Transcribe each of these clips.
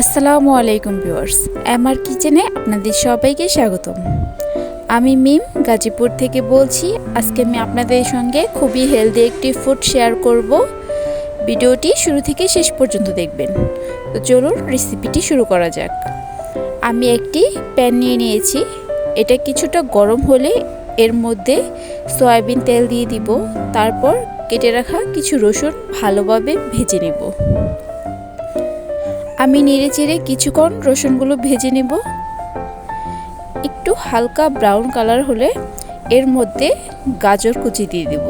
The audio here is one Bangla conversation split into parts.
আসসালামু আলাইকুম ভিউয়ার্স, আমার কিচেনে আপনাদের সবাইকে স্বাগতম। আমি মিম গাজীপুর থেকে বলছি। আজকে আমি আপনাদের সঙ্গে খুবই হেলদি একটি ফুড শেয়ার করব। ভিডিওটি শুরু থেকে শেষ পর্যন্ত দেখবেন। তো চলুন রেসিপিটি শুরু করা যাক। আমি একটি প্যান নিয়ে নিয়েছি। এটা কিছুটা গরম হলে এর মধ্যে সয়াবিন তেল দিয়ে দিব। তারপর কেটে রাখা কিছু রসুন ভালোভাবে ভেজে নেব। আমি নেড়েচেড়ে কিছুক্ষণ রসুনগুলো ভেজে নেব। একটু হালকা ব্রাউন কালার হলে এর মধ্যে গাজর কুচি দিয়ে দেব।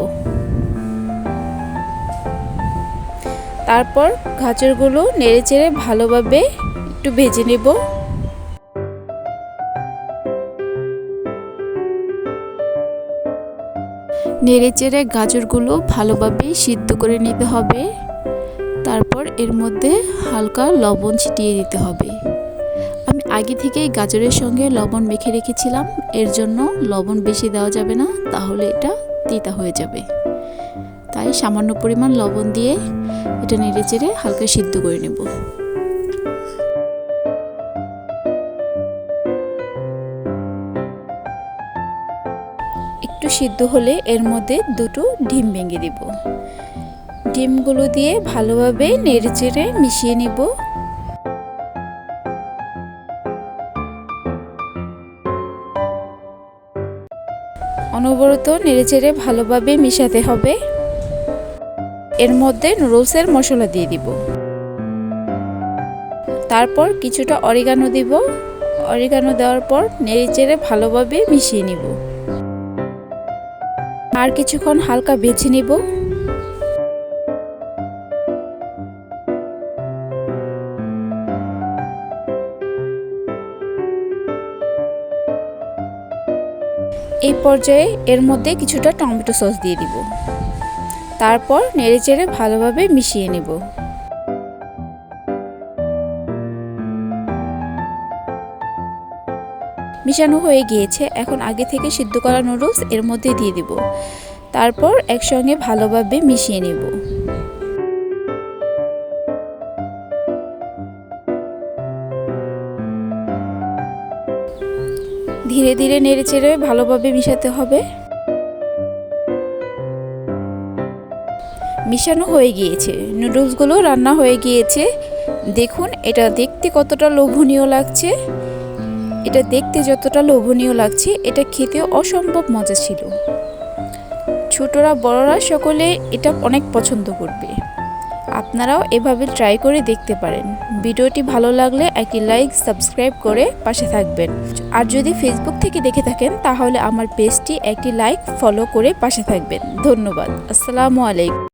তারপর গাজরগুলো নেড়েচেড়ে ভালোভাবে একটু ভেজে নেব। নেড়েচেড়ে গাজরগুলো ভালোভাবে সিদ্ধ করে নিতে হবে। তারপর এর মধ্যে হালকা লবণ ছিটিয়ে দিতে হবে। আমি আগে থেকেই গাজরের সঙ্গে লবণ মেখে রেখেছিলাম, এর জন্য লবণ বেশি দেওয়া যাবে না, তাহলে এটা তিতা হয়ে যাবে। তাই সামান্য পরিমাণ লবণ দিয়ে এটা নেড়েচেড়ে হালকা সিদ্ধ করে নেব। একটু সিদ্ধ হলে এর মধ্যে দুটো ডিম ভেঙে দেব। ডিমগুলো দিয়ে ভালোভাবে নেড়েচেড়ে মিশিয়ে নিব। অনবরত নেড়েচেড়ে ভালোভাবে মিশাতে হবে। এর মধ্যে নুডলসের মশলা দিয়ে দিব। তারপর কিছুটা অরিগানো দিব। অরিগানো দেওয়ার পর নেড়েচেড়ে ভালোভাবে মিশিয়ে নিব। আর কিছুক্ষণ হালকা ভেজে নিব। এই পর্যায়ে এর মধ্যে কিছুটা টমেটো সস দিয়ে দিব। তারপর নেড়েচেড়ে ভালোভাবে মিশিয়ে নেব। মিশানো হয়ে গিয়েছে। এখন আগে থেকে সিদ্ধ করা নুডলস এর মধ্যে দিয়ে দিব। তারপর একসঙ্গে ভালোভাবে মিশিয়ে নেব। ধীরে ধীরে নেড়েচেড়ে ভালোভাবে মিশাতে হবে। মিশানো হয়ে গিয়েছে, নুডলসগুলো রান্না হয়ে গিয়েছে। দেখুন এটা দেখতে কতটা লোভনীয় লাগছে। এটা দেখতে যতটা লোভনীয় লাগছে, এটা খেতে অসম্ভব মজা ছিল। ছোটরা বড়রা সকলে এটা অনেক পছন্দ করবে। আপনারাও এভাবে ট্রাই করে দেখতে পারেন। ভিডিওটি ভালো লাগলে একটি লাইক, সাবস্ক্রাইব করে পাশে থাকবেন। আর যদি ফেসবুক থেকে দেখে থাকেন তাহলে আমার পেজটি একটি লাইক, ফলো করে পাশে থাকবেন। ধন্যবাদ। আসসালামু আলাইকুম।